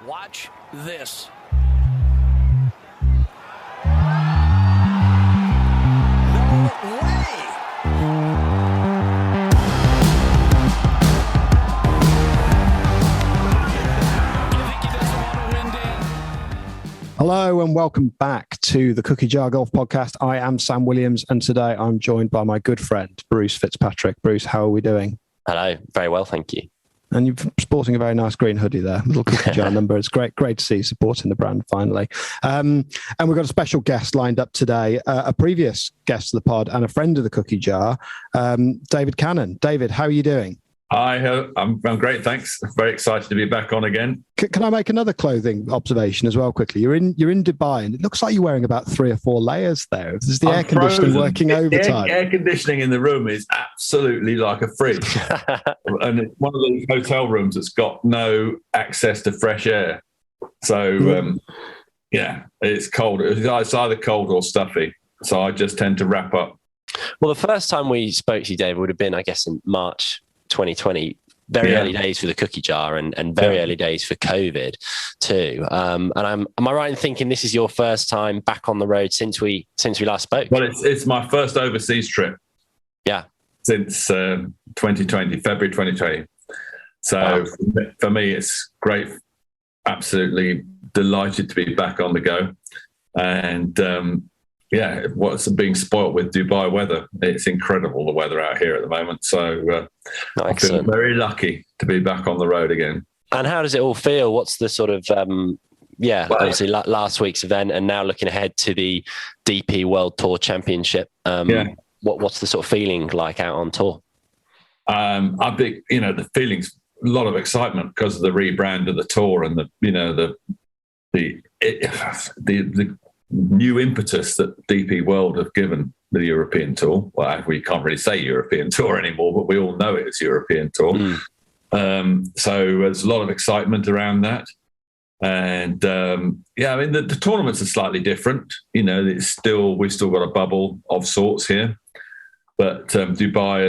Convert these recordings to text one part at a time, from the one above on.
Watch this. No way! Hello and welcome back to the Cookie Jar Golf Podcast. I am Sam Williams and today I'm joined by my good friend, Bruce Fitzpatrick. Bruce, how are we doing? Hello, very well, thank you. And you're sporting a very nice green hoodie there, little Cookie Jar number. It's great to see you supporting the brand finally. And we've got a special guest lined up today, a previous guest of the pod and a friend of the Cookie Jar, David Cannon. David, how are you doing? Hi, I'm great, thanks. Very excited to be back on again. Can I make another clothing observation as well quickly? You're in Dubai and it looks like you're wearing about 3 or 4 layers there. Is the air conditioning working overtime? Air conditioning in the room is absolutely like a fridge. And it's one of those hotel rooms that's got no access to fresh air. So, it's cold. It's either cold or stuffy. So I just tend to wrap up. Well, the first time we spoke to you, David, would have been, I guess, in March 2020, early days for the Cookie Jar and very early days for COVID too. And am I right in thinking this is your first time back on the road since we last spoke? Well, it's my first overseas trip. Yeah. Since 2020, February 2020. So for me, it's great. Absolutely delighted to be back on the go. And what's being spoilt with Dubai weather. It's incredible, the weather out here at the moment. So I feel very lucky to be back on the road again. And how does it all feel? What's the sort of, obviously last week's event and now looking ahead to the DP World Tour Championship. What's the sort of feeling like out on tour? I think, the feeling's a lot of excitement because of the rebrand of the tour and the new impetus that DP World have given the European Tour. Well, we can't really say European Tour anymore, but we all know it as European Tour. So there's a lot of excitement around that. And the tournaments are slightly different. We've still got a bubble of sorts here. But Dubai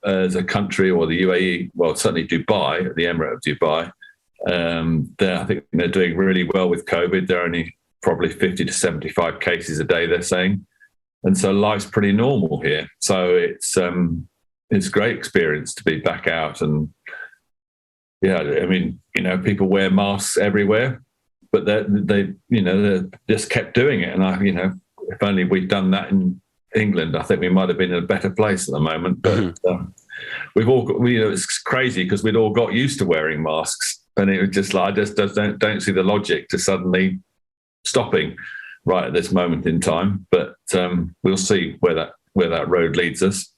as a country, or the UAE, well, certainly Dubai, the Emirate of Dubai, I think they're doing really well with COVID. They're only probably 50 to 75 cases a day, they're saying. And so life's pretty normal here. So it's a great experience to be back out. And people wear masks everywhere, but they just kept doing it. And if only we'd done that in England, I think we might have been in a better place at the moment. But we've all got, it's crazy because we'd all got used to wearing masks. And it was just like, I just don't see the logic to suddenly stopping right at this moment in time, but we'll see where that road leads us.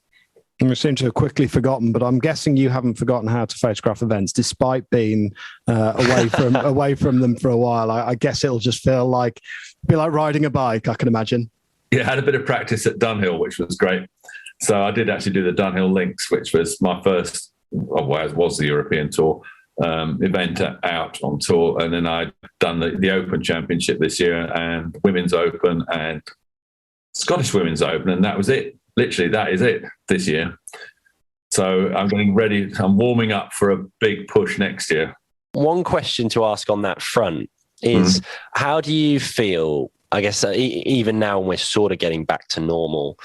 We seem to have quickly forgotten, but I'm guessing you haven't forgotten how to photograph events, despite being away from them for a while. I guess it'll just be like riding a bike, I can imagine. Yeah, I had a bit of practice at Dunhill, which was great. So I did actually do the Dunhill Links, which was my first, was the European Tour event out on tour, and then I'd done the Open Championship this year and Women's Open and Scottish Women's Open, and that was it. Literally, that is it this year. So I'm getting ready. I'm warming up for a big push next year. One question to ask on that front is, how do you feel, I guess, even now when we're sort of getting back to normal,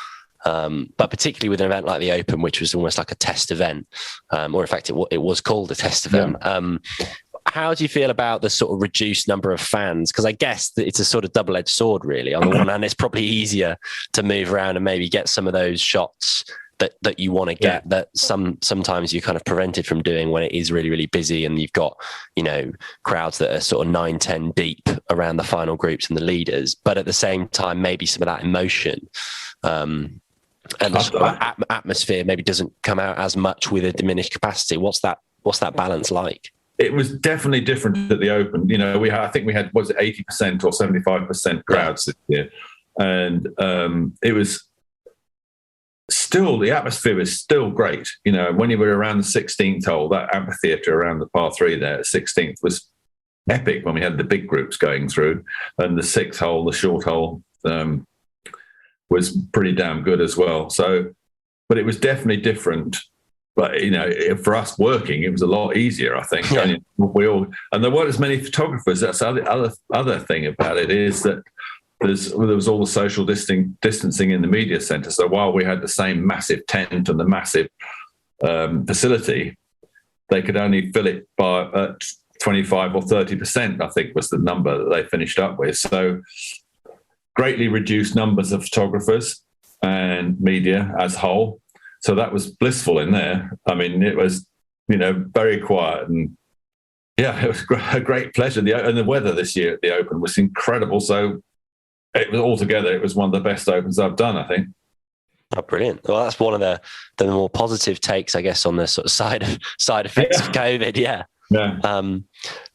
but particularly with an event like the Open, which was almost like a test event, or in fact, it was called a test event. Yeah. How do you feel about the sort of reduced number of fans? Because I guess that it's a sort of double-edged sword, really. On the one hand, it's probably easier to move around and maybe get some of those shots that you want to get, that sometimes you're kind of prevented from doing when it is really, really busy and you've got, crowds that are sort of 9-10 deep around the final groups and the leaders. But at the same time, maybe some of that emotion and the sort of atmosphere maybe doesn't come out as much with a diminished capacity. What's that balance like? It was definitely different at the Open. I think we had, was it 80% or 75% crowds this year? And it was still, the atmosphere was still great. When you were around the 16th hole, that amphitheatre around the par 3 there at 16th was epic when we had the big groups going through. And the 6th hole, the short hole, was pretty damn good as well. So, but it was definitely different But for us working, it was a lot easier, I think. Yeah. And there weren't as many photographers. That's the other thing about it is that there was all the social distancing in the media centre. So while we had the same massive tent and the massive facility, they could only fill it by 25 or 30%, I think was the number that they finished up with. So greatly reduced numbers of photographers and media as a whole. So that was blissful in there. I mean, it was, very quiet, and yeah, it was a great pleasure. And the weather this year at the Open was incredible. So it was one of the best Opens I've done, I think. Oh, brilliant. Well, that's one of the more positive takes, I guess, on the sort of side effects of COVID. Yeah. Yeah.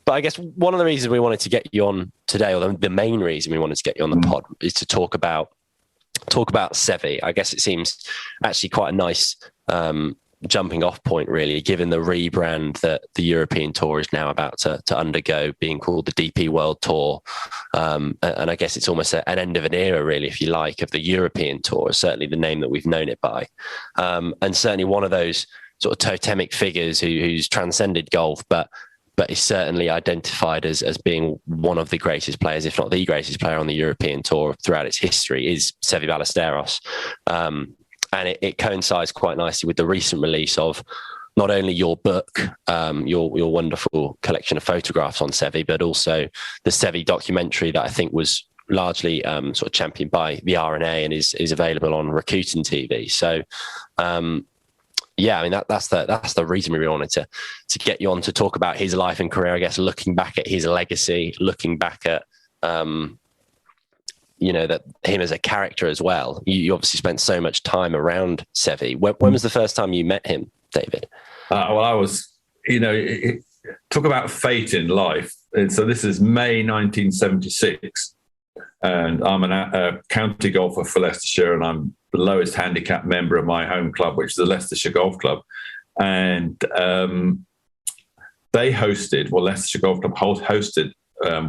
But I guess one of the reasons we wanted to get you on today, or the main reason we wanted to get you on the pod, is to talk about Seve. I guess it seems actually quite a nice jumping off point, really, given the rebrand that the European Tour is now about to undergo, being called the DP World Tour. And I guess it's almost an end of an era, really, if you like, of the European Tour, certainly the name that we've known it by. And certainly one of those sort of totemic figures who's transcended golf, but is certainly identified as being one of the greatest players, if not the greatest player on the European Tour throughout its history, is Seve Ballesteros. And it coincides quite nicely with the recent release of not only your book, your wonderful collection of photographs on Seve, but also the Seve documentary that I think was largely sort of championed by the RNA and is available on Rakuten TV. So, yeah, I mean, that's the reason we really wanted to get you on to talk about his life and career, I guess, looking back at his legacy, looking back at, that him as a character as well. You obviously spent so much time around Seve. When was the first time you met him, David? Well, I was, talk about fate in life. And so this is May 1976. And I'm a county golfer for Leicestershire, and I'm the lowest handicap member of my home club, which is the Leicestershire Golf Club. And Leicestershire Golf Club hosted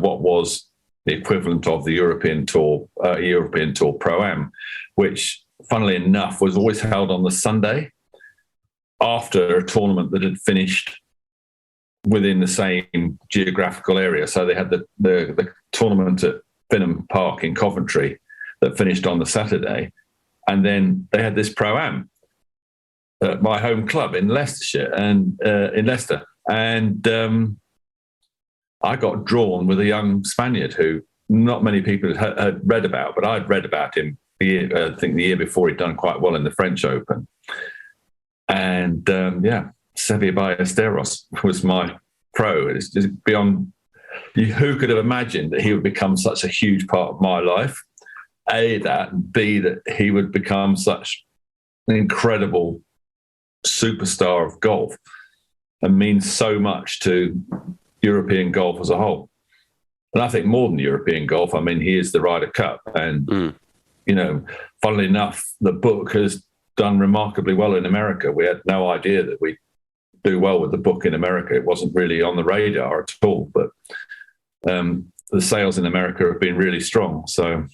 what was the equivalent of the European Tour Pro-Am, which, funnily enough, was always held on the Sunday after a tournament that had finished within the same geographical area. So they had the tournament at Finham Park in Coventry that finished on the Saturday. And then they had this Pro-Am at my home club in Leicestershire and in Leicester. And I got drawn with a young Spaniard who not many people had read about, but I'd read about him I think the year before. He'd done quite well in the French Open. And Seve Ballesteros was my pro. It's just beyond, who could have imagined that he would become such a huge part of my life? A, that, and B, that he would become such an incredible superstar of golf and means so much to European golf as a whole. And I think more than European golf, I mean, he is the Ryder Cup. And, funnily enough, the book has done remarkably well in America. We had no idea that we'd do well with the book in America. It wasn't really on the radar at all. But the sales in America have been really strong. So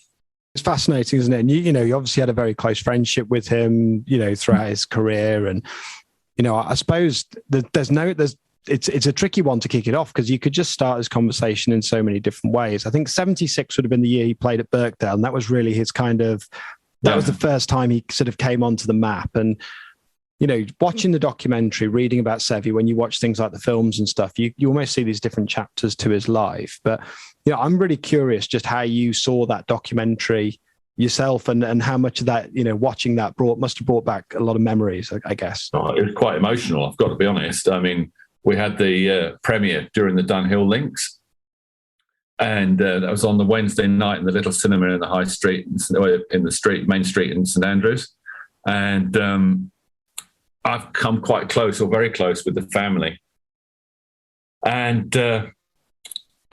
it's fascinating, isn't it? And you obviously had a very close friendship with him, throughout his career. And, I suppose it's a tricky one to kick it off, because you could just start this conversation in so many different ways. I think 76 would have been the year he played at Birkdale, and that was really his that was the first time he sort of came onto the map. And, watching the documentary, reading about Seve, when you watch things like the films and stuff, you almost see these different chapters to his life. But, I'm really curious just how you saw that documentary yourself, and how much of that, watching that must have brought back a lot of memories, I guess. Oh, it was quite emotional, I've got to be honest. I mean, we had the premiere during the Dunhill Links, and that was on the Wednesday night in the little cinema in the High Street, main street in St Andrews. And I've come quite close, or very close, with the family. And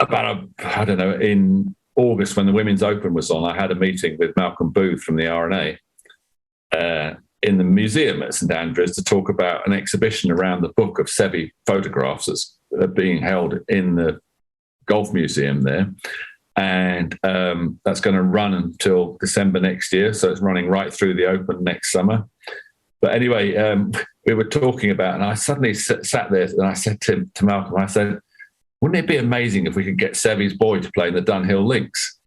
in August, when the Women's Open was on, I had a meeting with Malcolm Booth from the RNA in the museum at St Andrews to talk about an exhibition around the book of Seve photographs that's being held in the Golf Museum there. And that's going to run until December next year. So it's running right through the Open next summer. But anyway, we were talking about, and I suddenly sat there and I said to Malcolm, I said, wouldn't it be amazing if we could get Seve's boy to play in the Dunhill Links?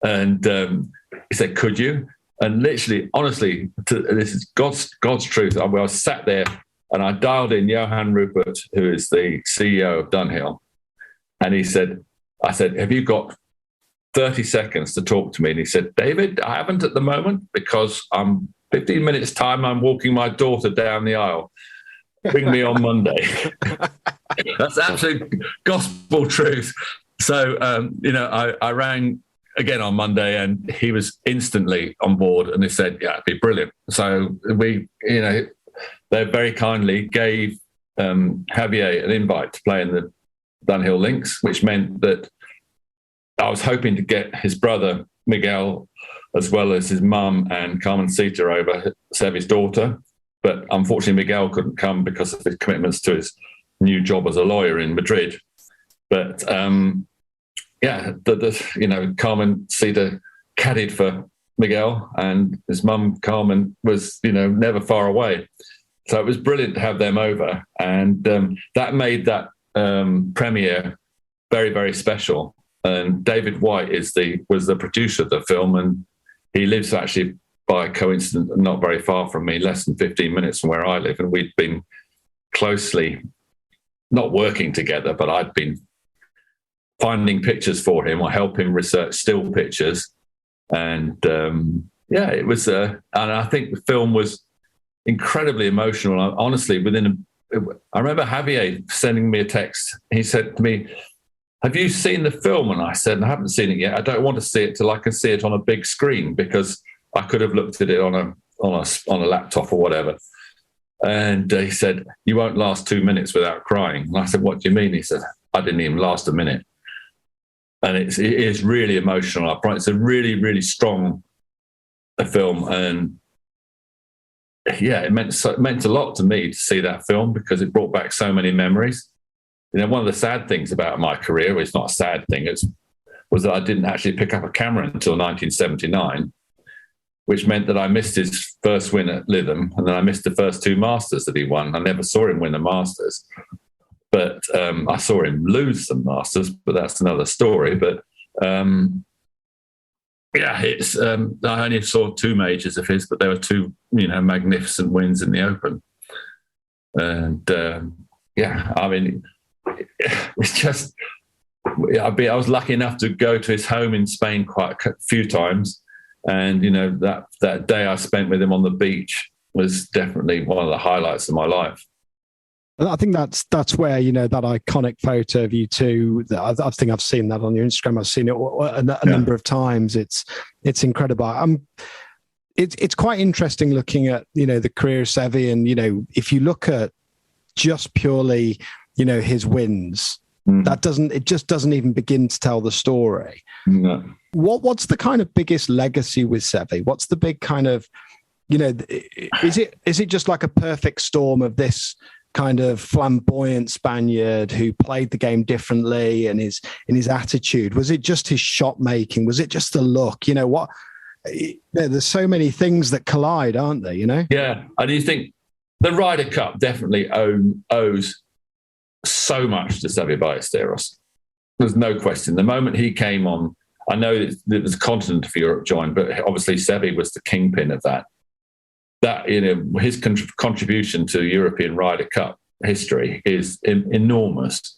And he said, could you? And literally, honestly, this is God's truth. I was sat there and I dialed in Johan Rupert, who is the CEO of Dunhill. And I said, have you got 30 seconds to talk to me? And he said, David, I haven't at the moment because I'm 15 minutes time. I'm walking my daughter down the aisle. Bring me on Monday. That's absolute gospel truth. So, I rang again on Monday and he was instantly on board and he said, yeah, it'd be brilliant. So we, they very kindly gave Javier an invite to play in the Dunhill Links, which meant that I was hoping to get his brother, Miguel, as well as his mum and Carmencita over, Seve's daughter. But unfortunately, Miguel couldn't come because of his commitments to his new job as a lawyer in Madrid. But Carmencita caddied for Miguel, and his mum, Carmen, was, never far away. So it was brilliant to have them over. And that made that premiere very, very special. And David White was the producer of the film, and he lives actually by coincidence not very far from me, less than 15 minutes from where I live. And we'd been closely, not working together, but I'd been finding pictures for him or help him research still pictures. And it was, and I think the film was incredibly emotional. Honestly, I remember Javier sending me a text. He said to me, have you seen the film? And I said, I haven't seen it yet. I don't want to see it till I can see it on a big screen, because I could have looked at it on a laptop or whatever. And he said, you won't last 2 minutes without crying. And I said, what do you mean? He said, I didn't even last a minute. And it is really emotional. It's a really, really strong film. And yeah, it meant a lot to me to see that film, because it brought back so many memories. One of the sad things about my career, well, it's not a sad thing, was that I didn't actually pick up a camera until 1979, which meant that I missed his first win at Lytham, and then I missed the first 2 Masters that he won. I never saw him win the Masters, but I saw him lose the Masters, but that's another story. But I only saw 2 majors of his, but there were 2, magnificent wins in the Open. And it's just, I was lucky enough to go to his home in Spain quite a few times. And, that day I spent with him on the beach was definitely one of the highlights of my life. I think that's where, that iconic photo of you two, I think I've seen that on your Instagram. I've seen it a number of times. It's incredible. It's quite interesting looking at, the career of Seve. And, if you look at just purely, his wins, it just doesn't even begin to tell the story. No. What's the kind of biggest legacy with Seve? What's the big kind of, is it just like a perfect storm of this kind of flamboyant Spaniard who played the game differently and in his attitude? Was it just his shot making? Was it just the look? There's so many things that collide, aren't there? Yeah, and you think the Ryder Cup definitely owes so much to Seve Ballesteros. There's no question. The moment he came on, I know that the continent of Europe joined, but obviously Seve was the kingpin of that. His contribution to European Ryder Cup history is enormous.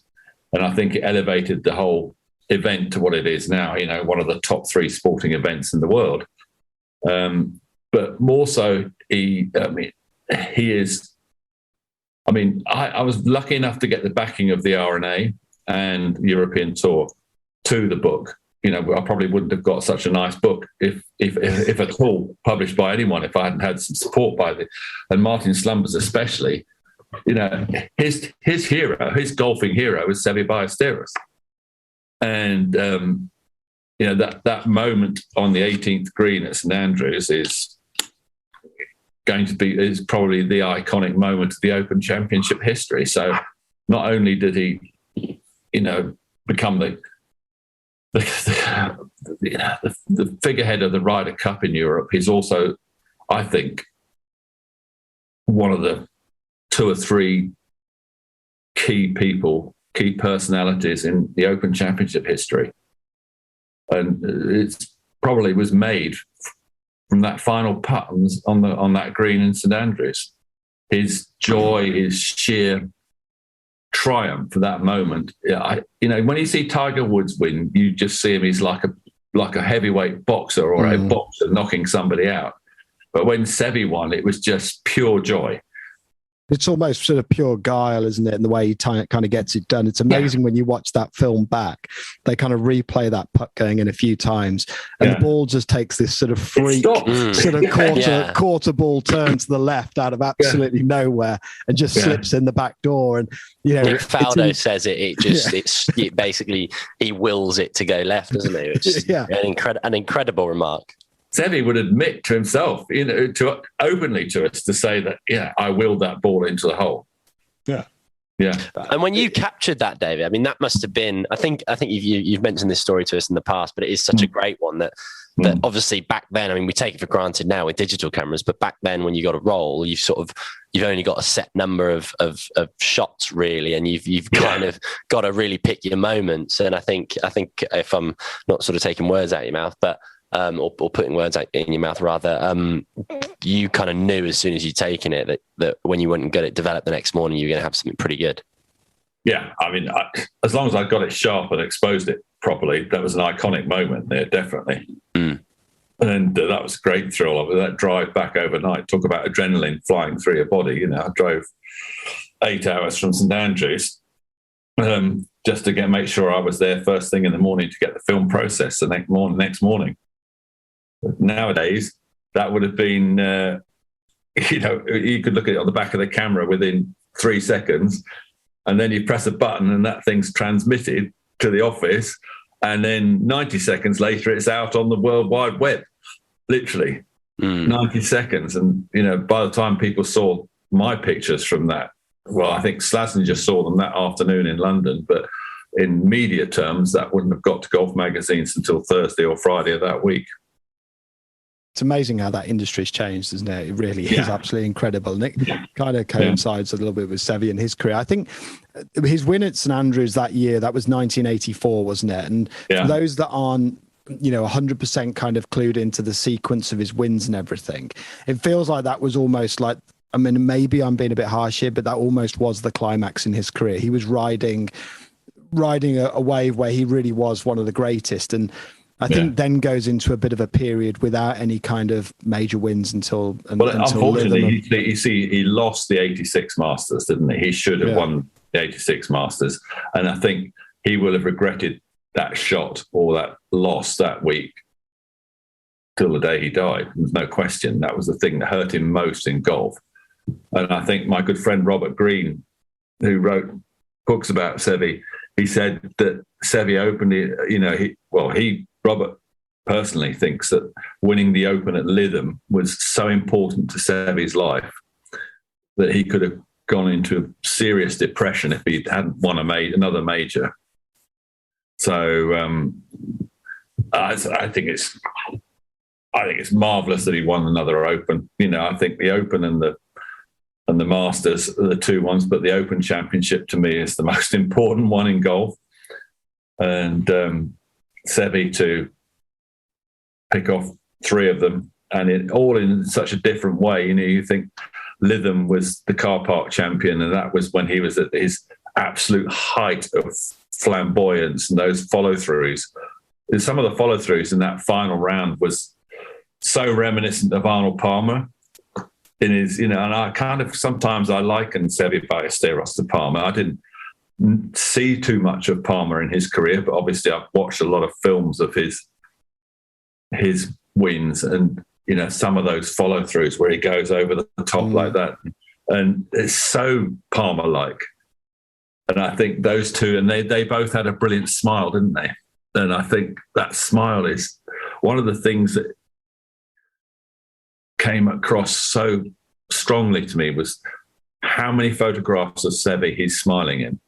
And I think it elevated the whole event to what it is now, one of the top 3 sporting events in the world. But more so, he is, I was lucky enough to get the backing of the RNA and European Tour to the book. I probably wouldn't have got such a nice book if at all published by anyone if I hadn't had some support and Martin Slumbers especially. His hero, his golfing hero, is Seve Ballesteros, and that moment on the 18th green at St Andrews is probably the iconic moment of the Open Championship history. So not only did he, become the figurehead of the Ryder Cup in Europe, he's also, I think, one of the two or three key personalities in the Open Championship history. And it probably was made from that final putt on that green in St Andrews. His joy, his sheer triumph for that moment. When you see Tiger Woods win, you just see him. He's like a heavyweight boxer or a boxer knocking somebody out. But when Seve won, it was just pure joy. It's almost sort of pure guile, isn't it? And the way he kind of gets it done. It's amazing when you watch that film back. They kind of replay that putt going in a few times, and the ball just takes this sort of freak, sort of quarter ball turn to the left out of absolutely nowhere, and just slips in the back door. And Nick Faldo says it basically he wills it to go left, doesn't he? Which is an incredible remark. Seve would admit to himself, to openly to us, to say that, I willed that ball into the hole. Yeah. Yeah. And when you captured that, David, I mean, that must have been, I think you've mentioned this story to us in the past, but it is such a great one that obviously back then, I mean, we take it for granted now with digital cameras, but back then when you got a roll, you've only got a set number of shots really. And you've kind of got to really pick your moments. And I think if I'm not sort of taking words out of your mouth, but or putting words in your mouth rather, you kind of knew as soon as you'd taken it that when you went and got it developed the next morning, you were going to have something pretty good. Yeah, I mean, as long as I got it sharp and exposed it properly, that was an iconic moment there, definitely. And that was a great thrill of it. That drive back overnight, talk about adrenaline flying through your body. I drove 8 hours from St Andrews just to make sure I was there first thing in the morning to get the film processed the next morning. Nowadays, that would have been, you could look at it on the back of the camera within 3 seconds, and then you press a button and that thing's transmitted to the office, and then 90 seconds later, it's out on the World Wide Web, literally 90 seconds. And, by the time people saw my pictures from that, well, I think Slazenger saw them that afternoon in London, but in media terms, that wouldn't have got to golf magazines until Thursday or Friday of that week. It's amazing how that industry's changed, isn't it? It really is absolutely incredible. And it kind of coincides a little bit with Seve and his career. I think his win at St Andrews that year, that was 1984, wasn't it? And for those that aren't, 100% kind of clued into the sequence of his wins and everything, it feels like that was almost like, I mean, maybe I'm being a bit harsh here, but that almost was the climax in his career. He was riding a wave where he really was one of the greatest. And I think then goes into a bit of a period without any kind of major wins until unfortunately, he lost the 86 Masters, didn't he? He should have won the 86 Masters. And I think he will have regretted that shot or that loss that week till the day he died. There's no question. That was the thing that hurt him most in golf. And I think my good friend Robert Greene, who wrote books about Seve, he said that Seve openly, Robert personally thinks that winning the Open at Lytham was so important to Seve's life that he could have gone into serious depression if he hadn't won another major. So I think it's marvelous that he won another Open. I think the Open and the Masters are the two ones, but the Open Championship to me is the most important one in golf. And Seve to pick off 3 of them, and it all in such a different way. You think Lytham was the car park champion, and that was when he was at his absolute height of flamboyance and those follow-throughs. Some of the follow-throughs in that final round was so reminiscent of Arnold Palmer in his, and I kind of sometimes I liken Seve Ballesteros to Palmer. I didn't see too much of Palmer in his career, but obviously I've watched a lot of films of his wins, and some of those follow-throughs where he goes over the top like that, and it's so Palmer-like. And I think those two, and they both had a brilliant smile, didn't they? And I think that smile is one of the things that came across so strongly to me was how many photographs of Seve he's smiling in.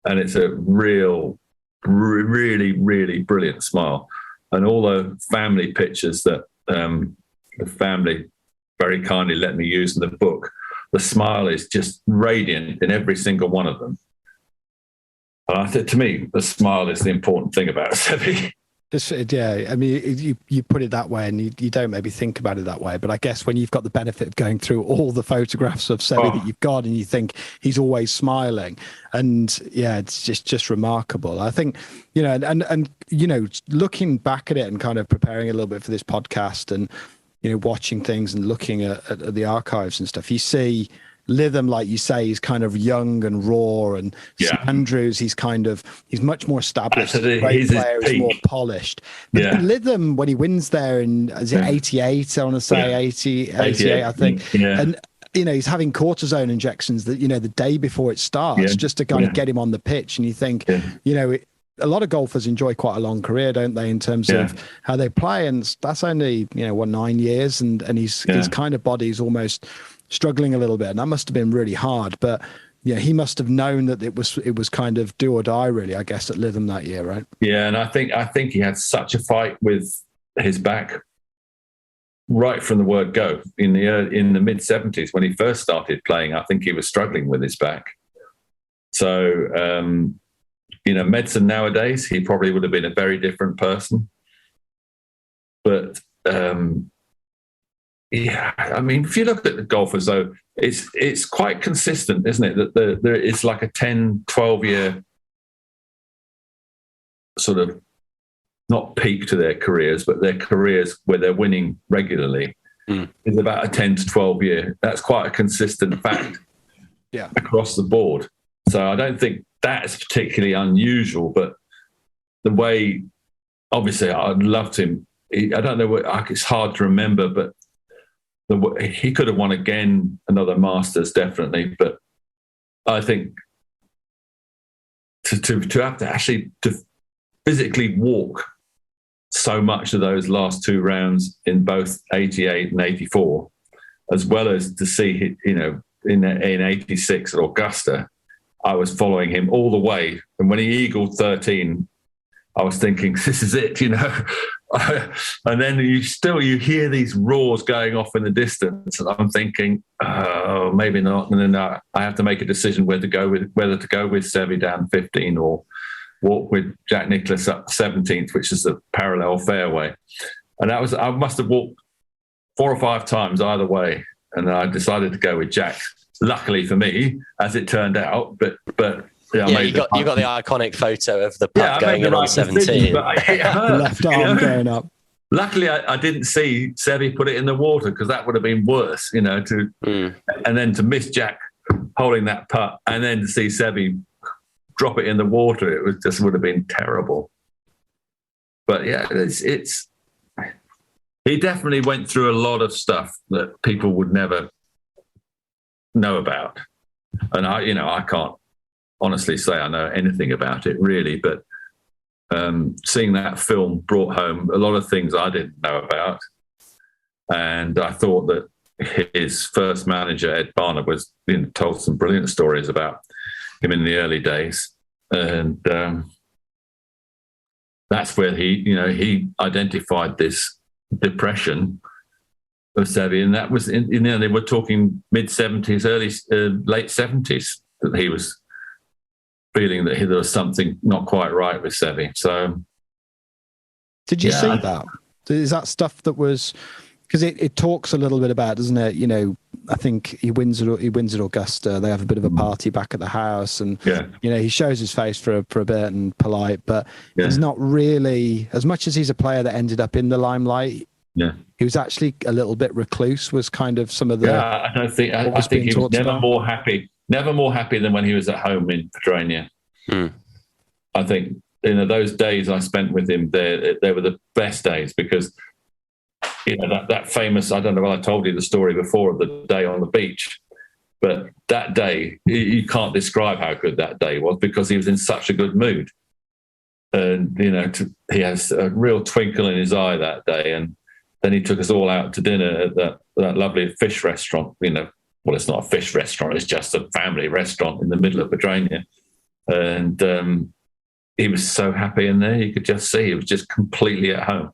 And it's a really, really brilliant smile. And all the family pictures that the family very kindly let me use in the book the smile is just radiant in every single one of them. And I think, to me, the smile is the important thing about Seve. Yeah, I mean, you put it that way, and you don't maybe think about it that way. But I guess when you've got the benefit of going through all the photographs of Seve that you've got, and you think he's always smiling, and yeah, it's just remarkable. I think, you know, and you know, looking back at it and kind of preparing a little bit for this podcast, and you know, watching things and looking at the archives and stuff, you see Lytham, like you say, he's kind of young and raw, and St Andrews, he's much more established. Great player, he's more polished. But Lytham, when he wins there in, is it 88? I want to say 88, I think. Yeah. And you know, he's having cortisone injections that, you know, the day before it starts, just to kind of get him on the pitch. And you think, you know, a lot of golfers enjoy quite a long career, don't they, in terms of how they play, and that's only, you know, 9 years, and his kind of body's almost struggling a little bit, and that must have been really hard. But yeah, he must have known that it was kind of do or die, really, I guess, at Lytham that year, right? Yeah, and I think he had such a fight with his back right from the word go. In the mid 70s, when he first started playing, I think he was struggling with his back. So you know, medicine nowadays, he probably would have been a very different person. But yeah, I mean, if you look at the golfers, though, it's quite consistent, isn't it? That there is like a 10, 12-year sort of, not peak to their careers, but their careers where they're winning regularly is about a 10 to 12 year. That's quite a consistent fact across the board. So I don't think that's particularly unusual, but the way, obviously, I loved him. I don't know, it's hard to remember, but he could have won again, another Masters, definitely. But I think to have to actually to physically walk so much of those last two rounds in both 88 and 84, as well as to see, you know, in 86 at Augusta, I was following him all the way. And when he eagled 13, I was thinking, this is it, you know. And then you hear these roars going off in the distance, and I'm thinking, oh, maybe not. And then I have to make a decision whether to go with Seve down 15 or walk with Jack Nicklaus up 17th, which is the parallel fairway. And I must have walked 4 or 5 times either way, and I decided to go with Jack. Luckily for me, as it turned out, but. Yeah, you got the iconic photo of the putt going in on 17. Left arm going up. Luckily, I didn't see Seve put it in the water, because that would have been worse, you know. And then to miss Jack holding that putt, and then to see Seve drop it in the water, would have been terrible. But yeah, it's he definitely went through a lot of stuff that people would never know about, and I can't honestly say I know anything about it, really, but seeing that film brought home a lot of things I didn't know about. And I thought that his first manager, Ed Barnard, told some brilliant stories about him in the early days. And that's where he identified this depression of Seve. And that was, they were talking mid-70s, late 70s, that he was feeling that there was something not quite right with Seve. So, did you see that? Is that stuff that was, because it talks a little bit about, doesn't it? You know, I think he wins at Augusta. They have a bit of a party back at the house, and you know, he shows his face for a bit and polite, but he's not really, as much as he's a player that ended up in the limelight. Yeah, he was actually a little bit recluse. Was kind of some of the. Yeah, I think he was never more happy. Never more happy than when he was at home in Pedronia. I think, you know, those days I spent with him there, they were the best days, because, you know, that famous, I don't know if I told you the story before of the day on the beach, but that day, you can't describe how good that day was, because he was in such a good mood. And, you know, he has a real twinkle in his eye that day. And then he took us all out to dinner at that lovely fish restaurant, you know. Well, it's not a fish restaurant, it's just a family restaurant in the middle of Pedronia. And he was so happy in there. You could just see he was just completely at home.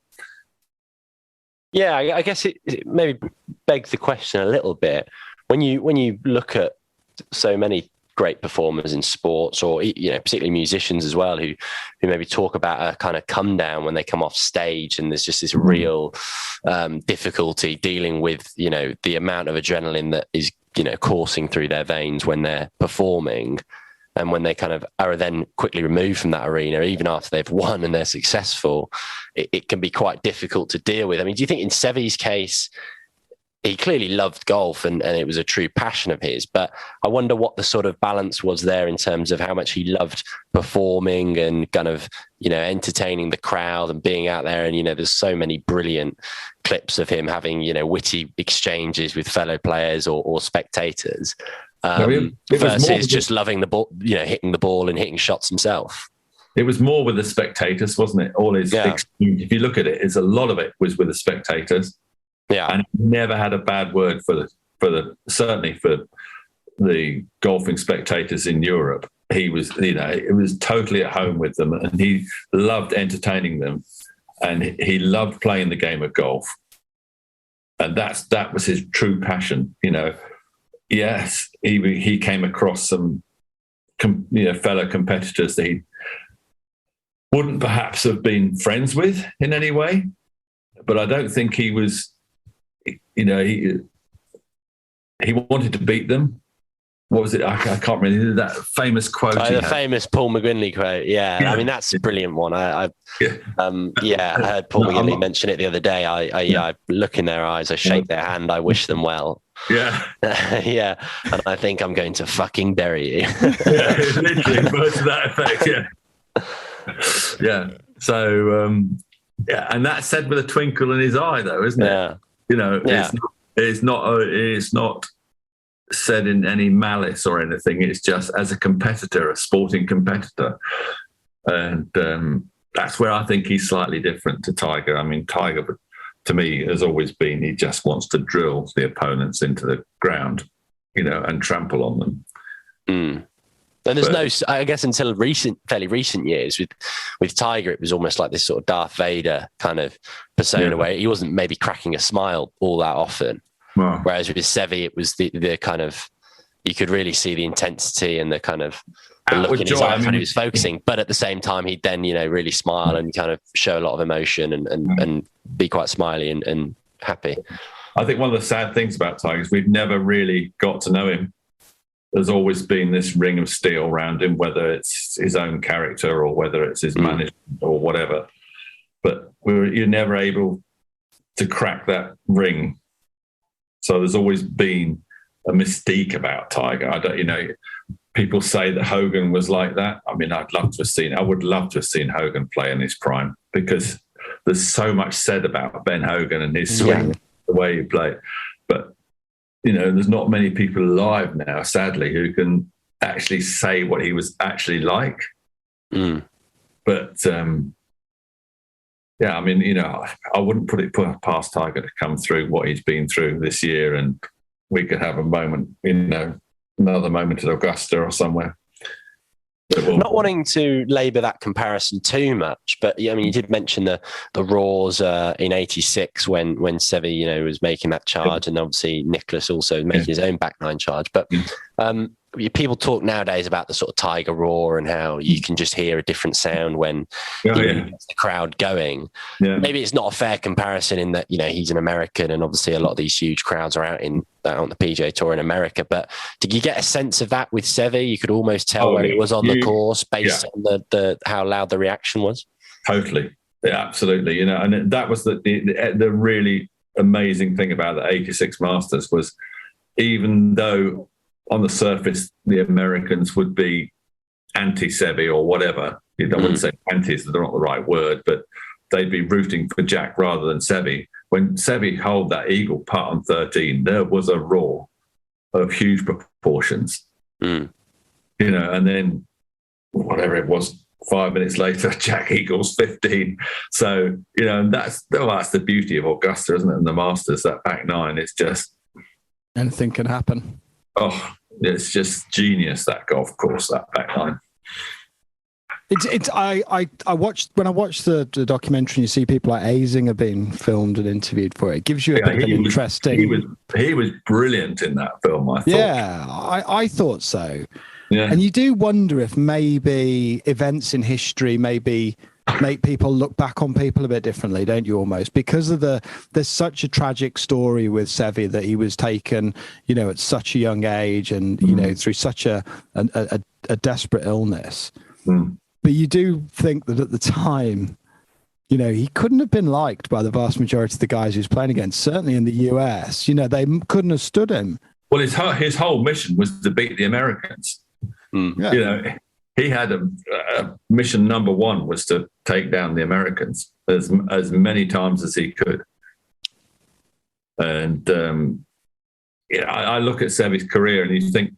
Yeah, I guess it maybe begs the question a little bit. when you look at so many great performers in sports, or particularly musicians as well, who maybe talk about a kind of come down when they come off stage, and there's just this real difficulty dealing with the amount of adrenaline that is coursing through their veins when they're performing, and when they kind of are then quickly removed from that arena, even after they've won and they're successful, it can be quite difficult to deal with. I mean, do you think in Seve's case, he clearly loved golf and it was a true passion of his, but I wonder what the sort of balance was there in terms of how much he loved performing and kind of, entertaining the crowd and being out there. And, there's so many brilliant clips of him having, witty exchanges with fellow players or spectators, versus just loving the ball, hitting the ball and hitting shots himself. It was more with the spectators, wasn't it? All his, if you look at it, a lot of it was with the spectators. Yeah, and he never had a bad word certainly for the golfing spectators in Europe. He was, it was totally at home with them, and he loved entertaining them, and he loved playing the game of golf, and that was his true passion. Yes, he came across some fellow competitors that he wouldn't perhaps have been friends with in any way, but I don't think he was. He wanted to beat them. What was it? I can't remember that famous quote. The famous Paul McGinley quote. Yeah, I mean that's a brilliant one. I heard Paul McGinley mention it the other day. I look in their eyes, I shake their hand, I wish them well. Yeah, yeah, and I think I'm going to fucking bury you. Literally, words to that effect. Yeah. So and that's said with a twinkle in his eye, though, isn't it? Yeah. It's not said in any malice or anything. It's just as a competitor, a sporting competitor. And that's where I think he's slightly different to Tiger. I mean, Tiger, to me, has always been, he just wants to drill the opponents into the ground, and trample on them. Mm. And there's I guess until fairly recent years with Tiger, it was almost like this sort of Darth Vader kind of persona where he wasn't maybe cracking a smile all that often. Wow. Whereas with Seve, it was the kind of, you could really see the intensity and the kind of the look in his eyes when he was focusing. But at the same time, he'd then, really smile and kind of show a lot of emotion and be quite smiley and happy. I think one of the sad things about Tiger is we've never really got to know him. There's always been this ring of steel around him, whether it's his own character or whether it's his management or whatever. But you're never able to crack that ring. So there's always been a mystique about Tiger. People say that Hogan was like that. I mean, I would love to have seen Hogan play in his prime, because there's so much said about Ben Hogan and his swing, the way he played. But there's not many people alive now, sadly, who can actually say what he was actually like. Mm. But, I mean, I wouldn't put it past Tiger to come through what he's been through this year, and we could have a moment, another moment at Augusta or somewhere. Not wanting to labour that comparison too much, but I mean, you did mention the Raws in '86 when Seve, was making that charge, and obviously Nicholas also making his own back nine charge. But people talk nowadays about the sort of Tiger roar and how you can just hear a different sound when the crowd going. Yeah. Maybe it's not a fair comparison in that, he's an American and obviously a lot of these huge crowds are out on the PGA Tour in America. But did you get a sense of that with Seve? You could almost tell where it was on the course based on the how loud the reaction was. Totally. Yeah, absolutely. And that was the really amazing thing about the 86 Masters was, even though on the surface, the Americans would be anti-Seve or whatever. I wouldn't say antis, they're not the right word, but they'd be rooting for Jack rather than Seve. When Seve held that eagle putt on 13, there was a roar of huge proportions. And then whatever it was, 5 minutes later, Jack eagles 15. So, that's the beauty of Augusta, isn't it? And the Masters, that back nine, it's just... anything can happen. Oh, it's just genius, that golf course, that back nine. I watched the documentary. You see people like Azinger being filmed and interviewed for it. It gives you a bit of an interesting. He was brilliant in that film. I thought. Yeah, I thought so. Yeah, and you do wonder if maybe events in history maybe make people look back on people a bit differently, don't you? Almost because of there's such a tragic story with Seve that he was taken, at such a young age, and through such a desperate illness. But you do think that at the time, he couldn't have been liked by the vast majority of the guys he was playing against. Certainly in the US, they couldn't have stood him. Well, his whole mission was to beat the Americans. Yeah. He had a mission number one was to take down the Americans as many times as he could. And I look at Seve's career and you think,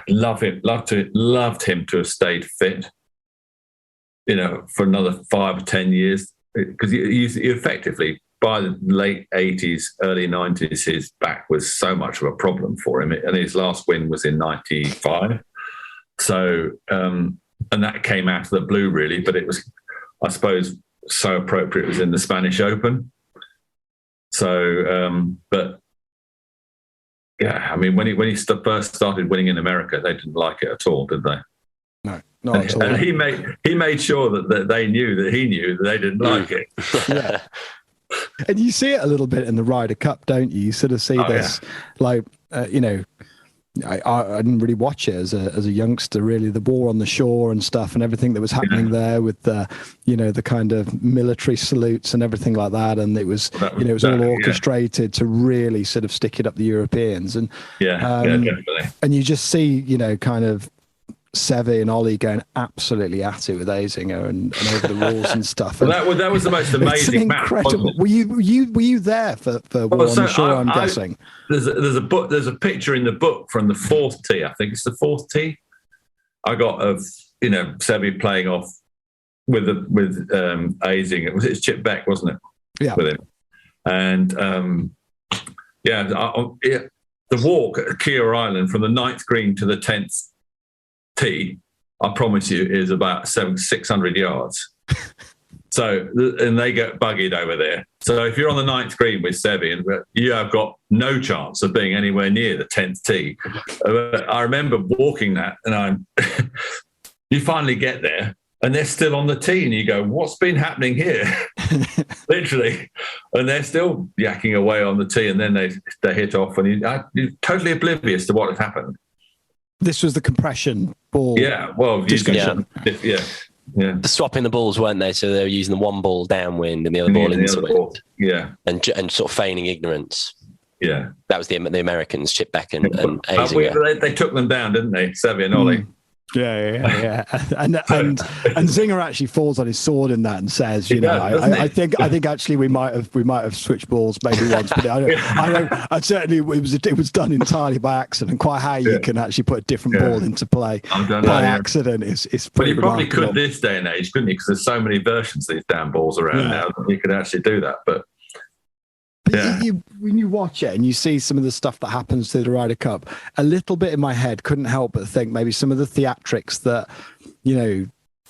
loved him to have stayed fit, for another 5 or 10 years, because he effectively, by the late 80s, early 90s, his back was so much of a problem for him, and his last win was in 95. So, and that came out of the blue, really, but it was, I suppose, so appropriate. It was in the Spanish Open. So, but yeah, I mean, when he first started winning in America, they didn't like it at all, did they? No, not at all. And he made sure that they knew that he knew that they didn't like it. Yeah. And you see it a little bit in the Ryder Cup, don't you? You sort of see this, like, I didn't really watch it as a youngster, really, the war on the shore and stuff and everything that was happening there with the, the kind of military salutes and everything like that. And it was, it was all orchestrated to really sort of stick it up the Europeans. And definitely. And you just see, kind of Seve and Ollie going absolutely at it with Azinger and over the walls and stuff. Well, that was the most amazing match. Incredible. Were you there for War on the Shore? I'm guessing there's a book. There's a picture in the book from the fourth tee. I think it's the fourth tee. I got of Seve playing off with Azinger. It's Chip Beck, wasn't it? Yeah. With him, and the walk at Kia Island from the 9th green to the 10th tee, I promise you, is about 600 yards. So, and they get buggied over there. So if you're on the 9th green with Seve, you have got no chance of being anywhere near the 10th tee. I remember walking that, and you finally get there, and they're still on the tee, and you go, "What's been happening here?" Literally, and they're still yakking away on the tee, and then they hit off, and you're totally oblivious to what had happened. This was the compression ball. Yeah, well, discussion. Yeah. Swapping the balls, weren't they? So they were using the one ball downwind and the other ball into wind. Yeah, and sort of feigning ignorance. Yeah, that was the Americans, Chip Beck and Azinger. They took them down, didn't they, Seve and Ollie? Yeah. And Zinger actually falls on his sword in that and says, I think actually we might have switched balls maybe once, but I certainly it was done entirely by accident. Quite how you can actually put a different ball into play by accident is pretty. But you probably could this day and age, couldn't you? Because there's so many versions of these damn balls around now that you could actually do that, but. When you watch it and you see some of the stuff that happens through the Ryder Cup, a little bit in my head couldn't help but think maybe some of the theatrics that,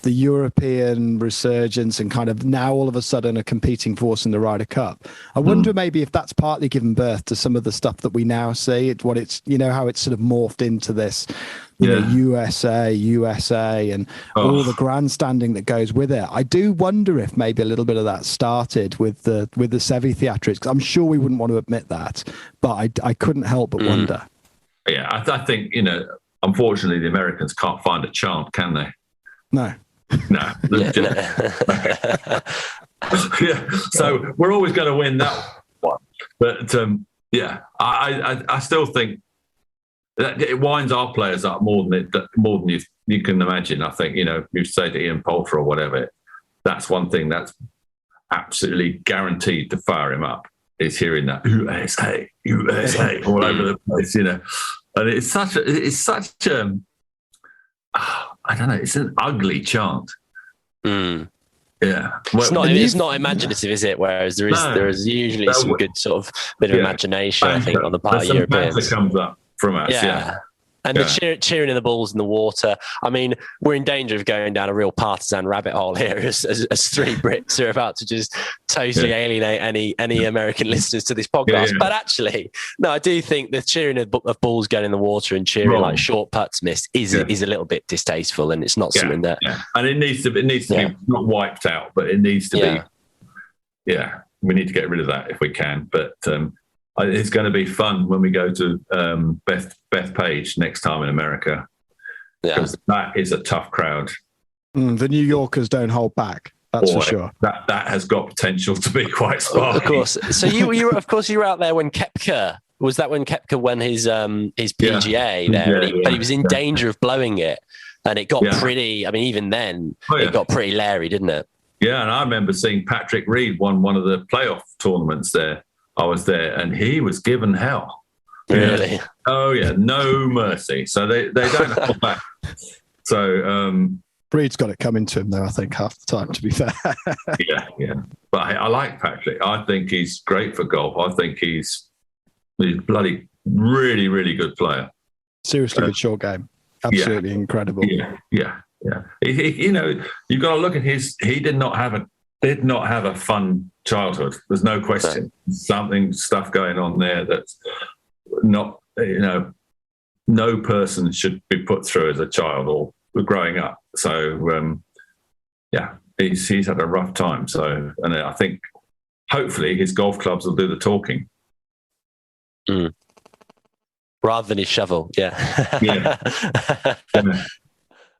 the European resurgence and kind of now all of a sudden a competing force in the Ryder Cup. I wonder maybe if that's partly given birth to some of the stuff that we now see, how it's sort of morphed into this, USA, and all the grandstanding that goes with it. I do wonder if maybe a little bit of that started with the Seve theatrics. I'm sure we wouldn't want to admit that, but I couldn't help but wonder. Yeah, I think, unfortunately the Americans can't find a chant, can they? No. No. So we're always going to win that one. But I still think that it winds our players up more than you can imagine. I think, you say to Ian Poulter or whatever, that's one thing that's absolutely guaranteed to fire him up, is hearing that USA all over the place, And it's such I don't know. It's an ugly chant. Mm. Yeah, it's not imaginative, is it? Whereas there is usually some good sort of bit of imagination, I think, on the part of Europeans. That comes up from us. And the cheering in the balls in the water. I mean, we're in danger of going down a real partisan rabbit hole here as three Brits are about to just totally alienate any American listeners to this podcast. But actually, no, I do think the cheering of balls going in the water and cheering like short putts missed is a little bit distasteful, and it's not something that. Yeah. And it needs to be not wiped out, but it needs to be. Yeah, we need to get rid of that if we can. But it's going to be fun when we go to Beth Page next time in America, because that is a tough crowd. The New Yorkers don't hold back. That's for sure. That has got potential to be quite sparky. Of course. So you were out there when Koepka won his PGA there, but he was in danger of blowing it, and it got pretty. I mean, even then, it got pretty leery, didn't it? Yeah, and I remember seeing Patrick Reed won one of the playoff tournaments there. I was there, and he was given hell. Really? Yeah. Oh yeah, no mercy. So they don't hold back. So Reed's got it coming to him though, I think, half the time, to be fair. yeah. But I like Patrick. I think he's great for golf. I think he's bloody really, really good player. Seriously good short game. Absolutely incredible. Yeah. He, you've got to look at he did not have a fun childhood. There's no question. Stuff going on there that's not, no person should be put through as a child or growing up. So, he's had a rough time. So, and I think hopefully his golf clubs will do the talking. Rather than his shovel. Yeah.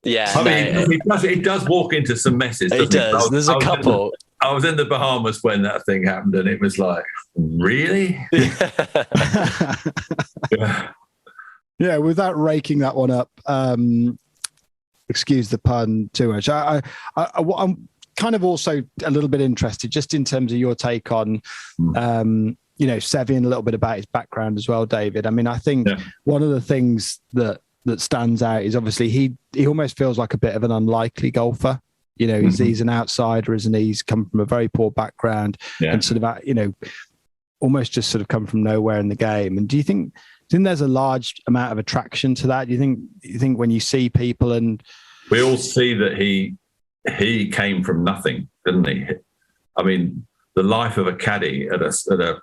Yeah. I mean, he does walk into some messes. He does. There's a couple. I was in the Bahamas when that thing happened, and it was like, really? Yeah, without raking that one up, excuse the pun too much. I'm kind of also a little bit interested, just in terms of your take on, Seve, and a little bit about his background as well, David. I mean, I think one of the things that stands out is obviously he almost feels like a bit of an unlikely golfer. He's an outsider, isn't he? He's come from a very poor background and sort of, almost just sort of come from nowhere in the game. And do you think there's a large amount of attraction to that? Do you think when you see people, and we all see that he came from nothing, didn't he? I mean, the life of a caddy at a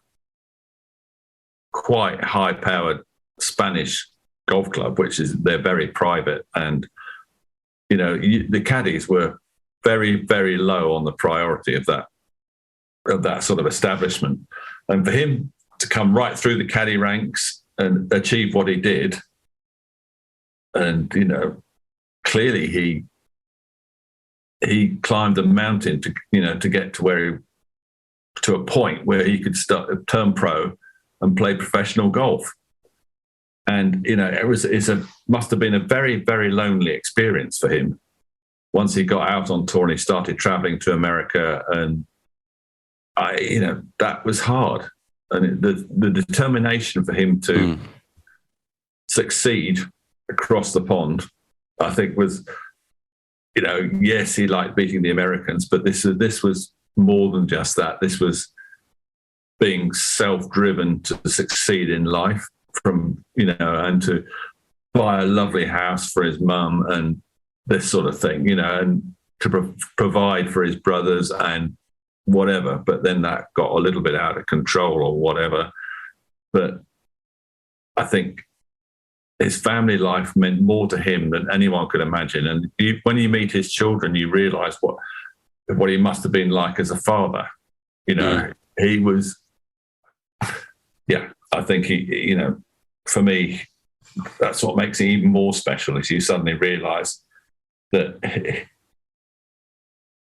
quite high-powered Spanish golf club, they're very private, and the caddies were very, very low on the priority of that sort of establishment. And for him to come right through the caddy ranks and achieve what he did, and clearly he climbed a mountain to get to a point where he could turn pro and play professional golf. And it must have been a very, very lonely experience for him once he got out on tour and he started traveling to America. And that was hard. And the determination for him to succeed across the pond, I think, was, yes, he liked beating the Americans, but this was more than just that. This was being self-driven to succeed in life, and to buy a lovely house for his mum and this sort of thing, and to provide for his brothers and whatever. But then that got a little bit out of control or whatever. But I think his family life meant more to him than anyone could imagine. And when you meet his children, you realise what he must have been like as a father. He was, I think for me, that's what makes it even more special, is you suddenly realise that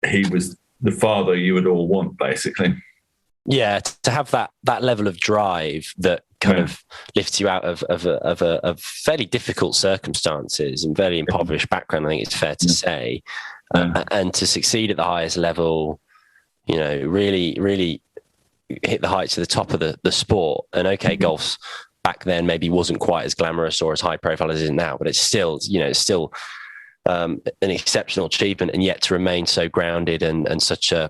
he was the father you would all want, basically. Yeah, to have that level of drive that kind of lifts you out of fairly difficult circumstances and very impoverished background, I think it's fair to say, and to succeed at the highest level, really, really hit the heights of the top of the sport. And golf's back then maybe wasn't quite as glamorous or as high profile as it is now, but it's still, an exceptional achievement. And yet to remain so grounded and such a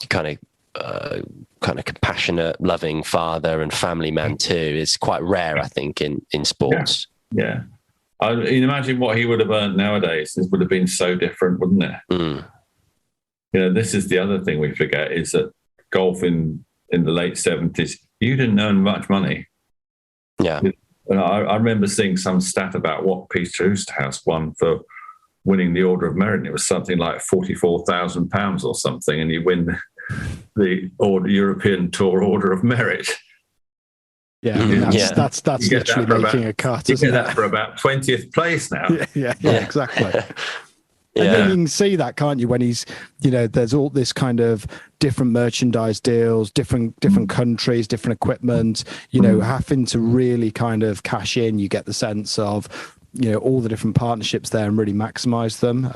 kind of compassionate, loving father and family man too is quite rare, I think, in sports. Yeah. You imagine what he would have earned nowadays. This would have been so different, wouldn't it? Mm. This is the other thing we forget is that golf in the late 70s, you didn't earn much money. Yeah. And I remember seeing some stat about what Peter Oosterhuis won for winning the Order of Merit. And it was something like £44,000 or something, and you win the European Tour Order of Merit. Yeah, that's literally making a cut. You get that for about 20th place now. Yeah, exactly. Yeah. And then you can see that, can't you? When he's, there's all this kind of different merchandise deals, different countries, different equipment. Having to really kind of cash in. You get the sense of, all the different partnerships there and really maximize them.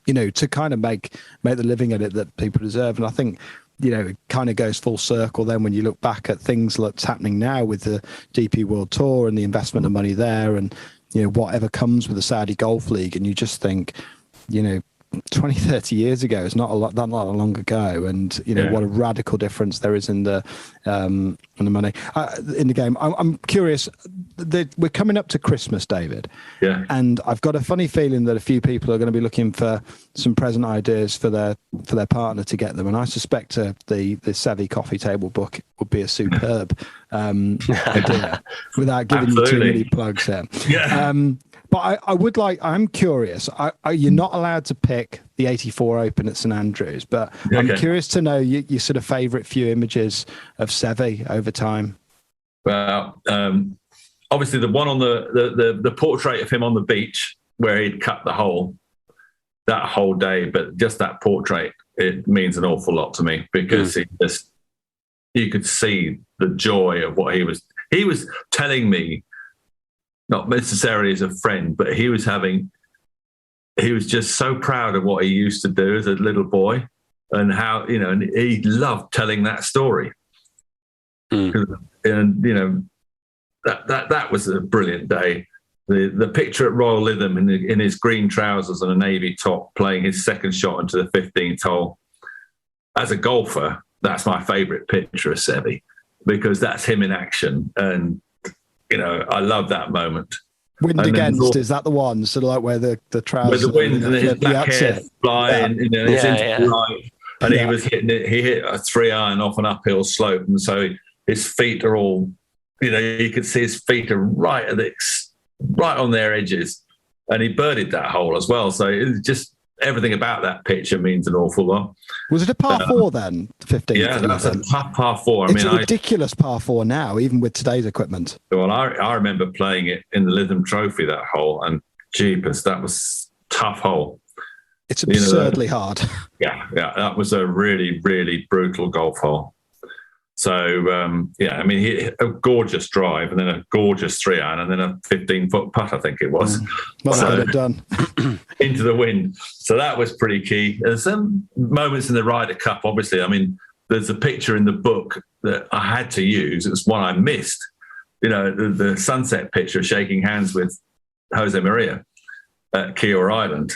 To kind of make the living at it that people deserve. And I think, it kind of goes full circle then when you look back at things that's happening now with the DP World Tour and the investment of money there, and whatever comes with the Saudi Golf League, and you just think 20, 30 years ago is not long ago, and what a radical difference there is in the money in the game. I'm curious, we're coming up to Christmas, David, and I've got a funny feeling that a few people are going to be looking for some present ideas for their partner to get them, and I suspect the Seve coffee table book would be a superb idea, without giving you too many plugs here. But I'm curious. You're not allowed to pick the 84 Open at St Andrews, but I'm curious to know your sort of favourite few images of Seve over time. Well, obviously the one on the portrait of him on the beach where he'd cut the hole that whole day, but just that portrait, it means an awful lot to me, because you could see the joy of what he was telling me. Not necessarily as a friend, but he was just so proud of what he used to do as a little boy, and how, and he loved telling that story. And, that was a brilliant day. The picture at Royal Lytham in his green trousers and a navy top, playing his second shot into the 15th hole. As a golfer, that's my favourite picture of Seve, because that's him in action. And I love that moment. Wind against, is that the one? Sort of like where the trousers, with the wind and his black hair flying, it's into life. And he was hitting it. He hit a 3-iron off an uphill slope, and so his feet are all, you could see his feet are right on their edges, and he birdied that hole as well. So it's just everything about that picture means an awful lot. Was it a par 4 then? 15th? Yeah, that's a tough par 4. It's a ridiculous par 4 now, even with today's equipment. Well, I remember playing it in the Lytham Trophy, that hole, and jeepers, that was a tough hole. It's absurdly hard. Yeah, that was a really, really brutal golf hole. So, he hit a gorgeous drive, and then a gorgeous 3-iron, and then a 15-foot putt, I think it was. Must have got it done. Into the wind. So that was pretty key. There's some moments in the Ryder Cup, obviously. There's a picture in the book that I had to use. It was one I missed. The sunset picture, shaking hands with Jose Maria at Kior Island,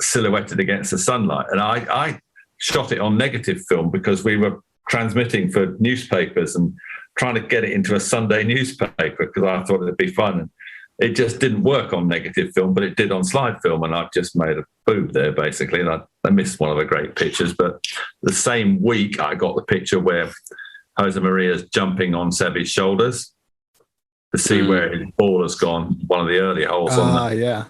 silhouetted against the sunlight. And I shot it on negative film because we were transmitting for newspapers and trying to get it into a Sunday newspaper, because I thought it'd be fun. And it just didn't work on negative film, but it did on slide film, and I just made a boob there, basically. And I missed one of the great pictures. But the same week, I got the picture where Jose Maria's jumping on Seve's shoulders to see where his ball has gone, one of the early holes on that. Yeah.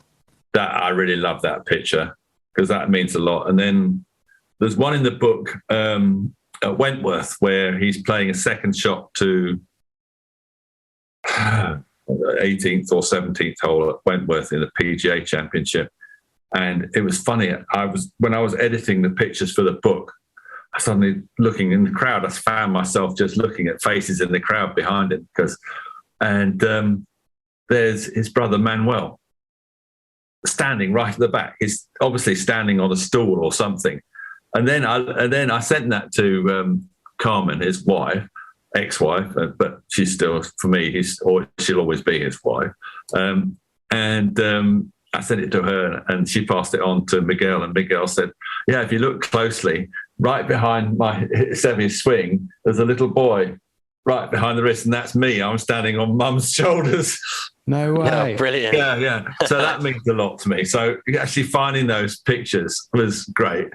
That I really love that picture, because that means a lot. And then there's one in the book at Wentworth where he's playing a second shot to 18th or 17th hole at Wentworth in the PGA Championship. And it was funny. When I was editing the pictures for the book, I suddenly, looking in the crowd, I found myself just looking at faces in the crowd behind him, there's his brother Manuel standing right at the back. He's obviously standing on a stool or something. And then I sent that to Carmen, his wife, ex-wife, but she's still, for me, she'll always be his wife. I sent it to her, and she passed it on to Miguel, and Miguel said, yeah, if you look closely, right behind my Seve's swing, there's a little boy right behind the wrist, and that's me. I'm standing on Mum's shoulders. No way. Oh, brilliant. Yeah. So that means a lot to me. So actually finding those pictures was great.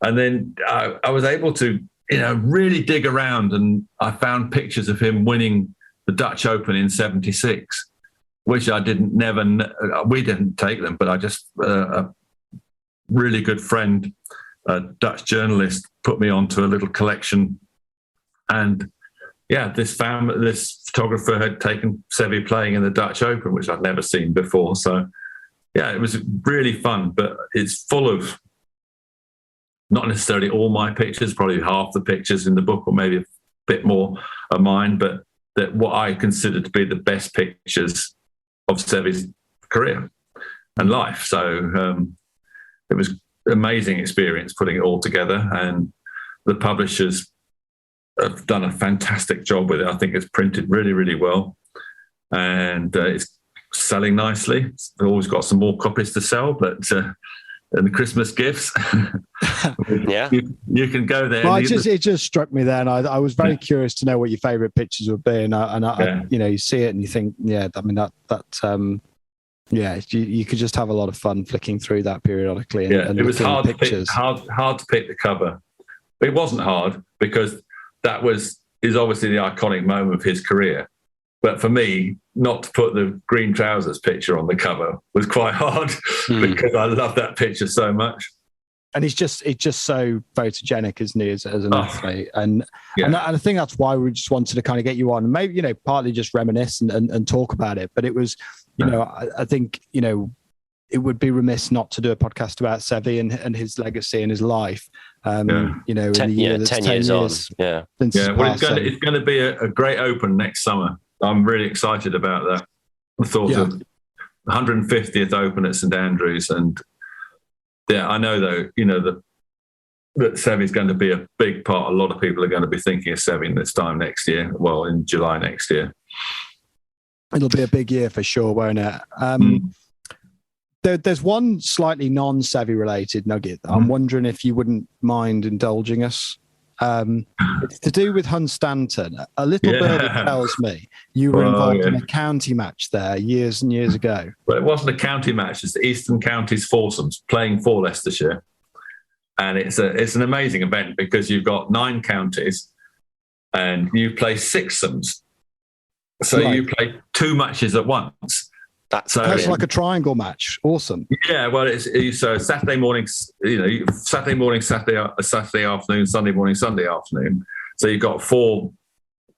And then I was able to, really dig around, and I found pictures of him winning the Dutch Open in '76, which we didn't take them, but I just, a really good friend, a Dutch journalist, put me onto a little collection. And this photographer had taken Seve playing in the Dutch Open, which I'd never seen before. So, it was really fun, but it's full of not necessarily all my pictures, probably half the pictures in the book, or maybe a bit more of mine, but that what I consider to be the best pictures of Seve's career and life. So it was an amazing experience putting it all together, and the publishers have done a fantastic job with it. I think it's printed really, really well, and it's selling nicely. It's always got some more copies to sell, but and the Christmas gifts, Yeah, you can go there. Well, it just struck me then. I was very curious to know what your favourite pictures would be, and I you see it and you think, you could just have a lot of fun flicking through that periodically. And it was hard pictures. hard to pick the cover. It wasn't hard because is obviously the iconic moment of his career. But for me, not to put the green trousers picture on the cover was quite hard because I love that picture so much. And it's just so photogenic, isn't he, as an athlete? And I think that's why we just wanted to kind of get you on, and maybe, partly just reminisce and talk about it. But it was, I think, it would be remiss not to do a podcast about Seve and his legacy and his life. In the year that's 10 years on. Yeah. Well, it's going to be a great Open next summer. I'm really excited about that. The thought of the 150th Open at St Andrews, and I know though, that Seve's going to be a big part. A lot of people are going to be thinking of Seve this time next year. Well, in July next year, it'll be a big year for sure, won't it? There's one slightly non-Seve related nugget. I'm wondering if you wouldn't mind indulging us. It's to do with Hunstanton. A little birdie tells me you were involved in a county match there years and years ago. Well, it wasn't a county match. It's the Eastern Counties foursomes playing for Leicestershire, and it's an amazing event because you've got 9 counties and you play sixsomes. So you play 2 matches at once. That's like a triangle match. Awesome. Yeah, well, it's so Saturday morning, Saturday afternoon, Sunday morning, Sunday afternoon. So you've got four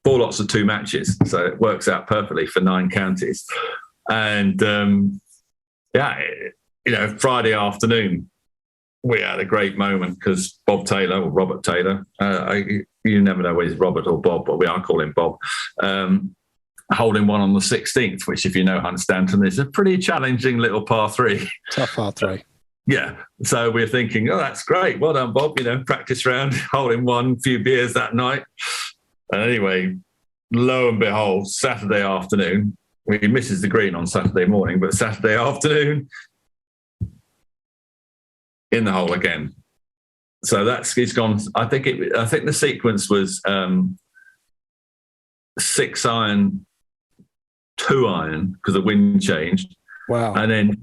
lots of 2 matches. So it works out perfectly for 9 counties. And Friday afternoon, we had a great moment because Robert Taylor, you never know whether he's Robert or Bob, but I call him Bob. Holding one on the 16th, which, if you know Hunstanton, is a pretty challenging little par 3. Tough par 3. Yeah. So we're thinking, that's great. Well done, Bob. Practice round, holding one, few beers that night. And anyway, lo and behold, Saturday afternoon, he misses the green on Saturday morning, but Saturday afternoon, in the hole again. So it's gone. I think the sequence was 6 iron, 2 iron because the wind changed. Wow. And then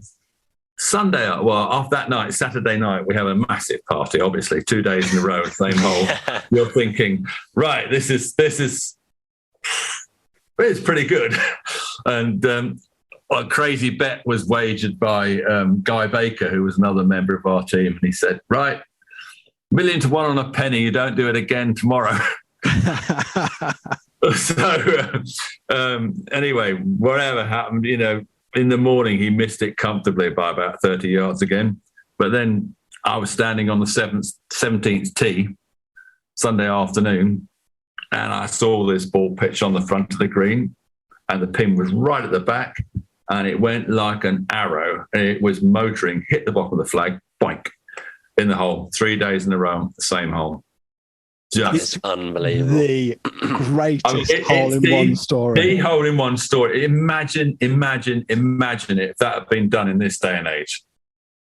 after that night, Saturday night, we have a massive party, obviously, 2 days in a row, same hole. You're thinking, right, this is it's pretty good. And a crazy bet was wagered by Guy Baker, who was another member of our team. And he said, right, 1,000,000 to 1 on a penny, you don't do it again tomorrow. So anyway, whatever happened, in the morning he missed it comfortably by about 30 yards again. But then I was standing on the 17th tee Sunday afternoon, and I saw this ball pitch on the front of the green, and the pin was right at the back, and it went like an arrow. It was motoring, hit the bottom of the flag, boink, in the hole. 3 days in a row, the same hole. It's unbelievable. The greatest hole-in-one story. The hole-in-one story. Imagine it if that had been done in this day and age.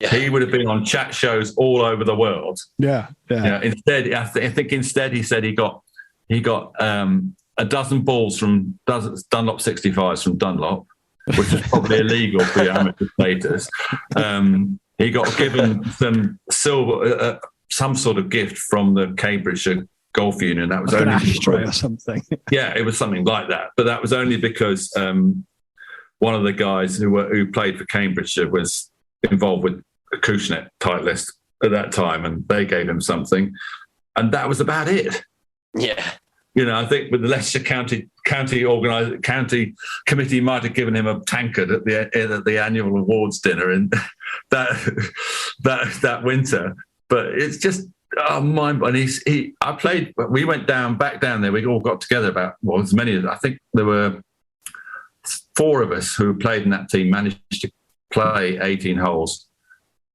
Yeah. He would have been on chat shows all over the world. Yeah. Instead, I think he said he got a a dozen balls from Dunlop 65s from Dunlop, which is probably illegal for your amateur status. He got given some silver, some sort of gift from the Cambridgeshire Golf Union. That was like only an ashtray or something. Yeah, it was something like that. But that was only because one of the guys who played for Cambridgeshire was involved with a Acushnet Titleist at that time, and they gave him something, and that was about it. Yeah. You know, I think with the Leicestershire County committee might have given him a tankard at the annual awards dinner in that winter. But it's just mind. And I played. We went back down there. We all got together as many. I think there were 4 of us who played in that team. Managed to play 18 holes.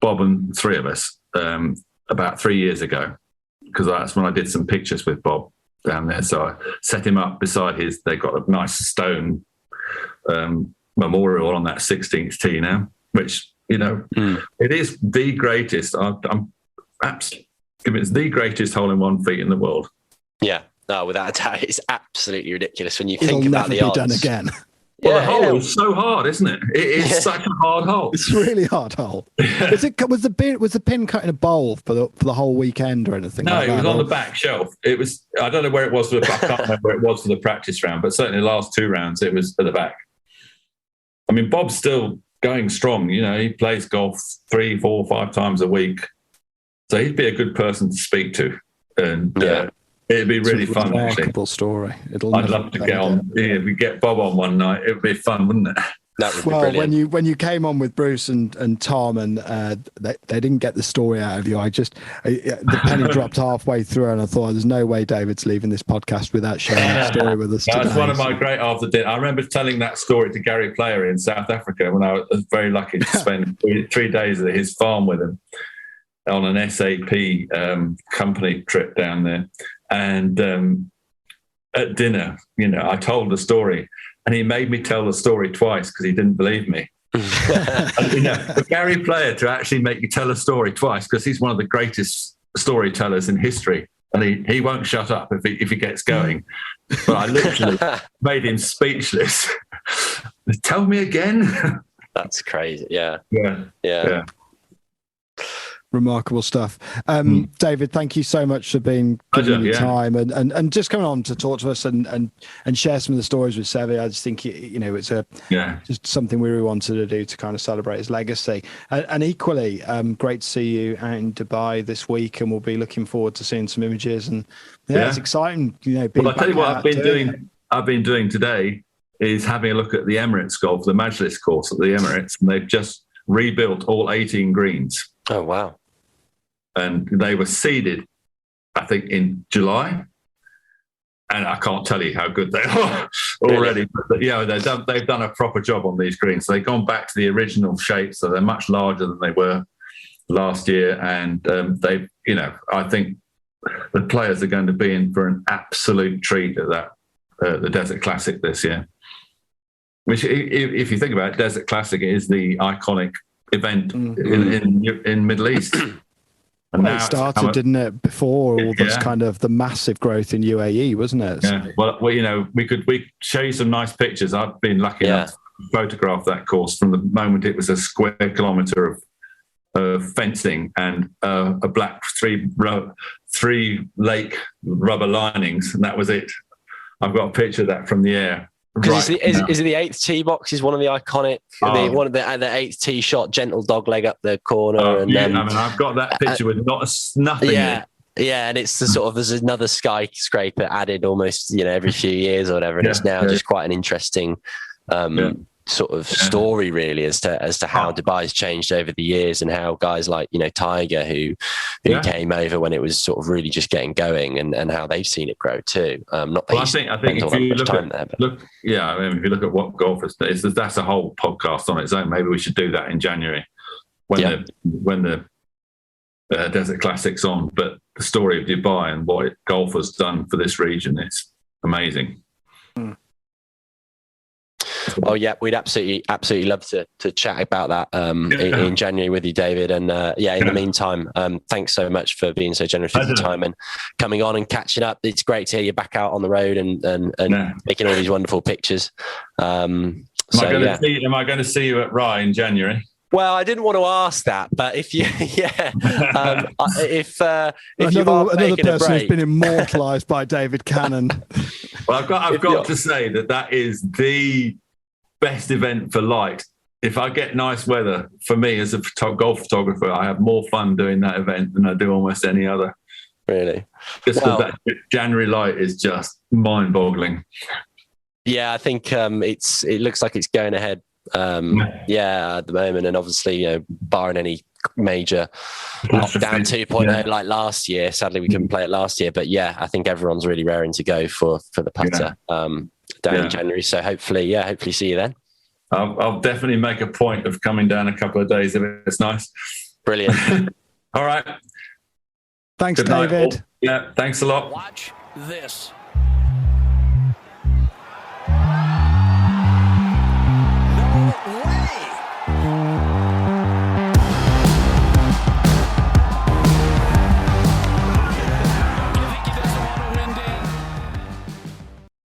Bob and 3 of us about 3 years ago, because that's when I did some pictures with Bob down there. So I set him up beside they got a nice stone memorial on that 16th tee now, which, you know, it is the greatest. It's the greatest hole-in-one feat in the world. Yeah, no, without a doubt, it's absolutely ridiculous when you think about the odds. It'll never be done again. Well, the hole is so hard, isn't it? It is such a hard hole. It's a really hard hole. Was the pin cut in a bowl for the whole weekend or anything? No, like it that? was on the back shelf. It was. I don't know where it was I can't remember where it was for the practice round, but certainly the last 2 rounds it was at the back. I mean, Bob's still going strong. You know, he plays golf 3, 4, 5 times a week, so he'd be a good person to speak to, and it'd be really fun. Remarkable story. I'd love to get on. Yeah, if we get Bob on one night, it would be fun, wouldn't it? That would be brilliant. when you came on with Bruce and Tom, and they didn't get the story out of you, the penny dropped halfway through, and I thought, there's no way David's leaving this podcast without sharing that story with us. That's today. one of my great after dinner. I remember telling that story to Gary Player in South Africa when I was very lucky to spend 3 days at his farm with him on an SAP company trip down there. And at dinner, you know, I told the story, and he made me tell the story twice because he didn't believe me. And, you know, for Gary Player to actually make you tell a story twice, because he's one of the greatest storytellers in history, and he won't shut up if he gets going. But I literally made him speechless. Tell me again. That's crazy. Yeah. Remarkable stuff. David, thank you so much for giving your time and just coming on to talk to us and share some of the stories with Seve. I just think, you know, it's just something we really wanted to do to kind of celebrate his legacy. And equally, great to see you out in Dubai this week, and we'll be looking forward to seeing some images. And it's exciting, you know. Well, I'll tell you what I've been doing today is having a look at the Emirates golf, the Majlis course at the Emirates, and they've just rebuilt all 18 greens. Oh, wow. And they were seeded, I think, in July. And I can't tell you how good they are already. But yeah, they've done a proper job on these greens. So they've gone back to the original shape. So they're much larger than they were last year. And they've, you know, I think the players are going to be in for an absolute treat at the Desert Classic this year. Which, if you think about it, Desert Classic is the iconic event in Middle East. And it started, didn't it, before all this kind of the massive growth in UAE, wasn't it? Yeah. Well, you know, we could show you some nice pictures. I've been lucky enough to photograph that course from the moment it was a square kilometre of fencing and a black 3 lake rubber linings, and that was it. I've got a picture of that from the air. Because is it the 8th tee box? Is one of the iconic, one of the 8th tee shot, gentle dog leg up the corner. I've got that picture with nothing. Yeah, and it's the sort of, there's another skyscraper added almost, you know, every few years or whatever, and it's now just quite an interesting sort of story, really, as to how Dubai's changed over the years, and how guys like, you know, Tiger who came over when it was sort of really just getting going, and how they've seen it grow too. I think if you look at what golfers, that's a whole podcast on its own. Maybe we should do that in January when the Desert Classic's on. But the story of Dubai and what golf has done for this region is amazing. Oh yeah, we'd absolutely love to chat about that in January with you, David. And in the meantime, thanks so much for being so generous with your time and coming on and catching up. It's great to hear you back out on the road and making all these wonderful pictures. Am I going to see you at Rye in January? Well, I didn't want to ask that, but if you, if another person who's been immortalised by David Cannon. Well, I've got to say that is the best event for light. If I get nice weather, for me as a golf photographer, I have more fun doing that event than I do almost any other. Really? Just because that January light is just mind-boggling. Yeah, I think it looks like it's going ahead. At the moment, and obviously, barring any major lockdown 2.0 like last year. Sadly, we couldn't play it last year, but I think everyone's really raring to go for the putter down in January. So hopefully see you then. I'll definitely make a point of coming down a couple of days if it's nice. Brilliant. All right. Thanks, David. Yeah, thanks a lot. Watch this.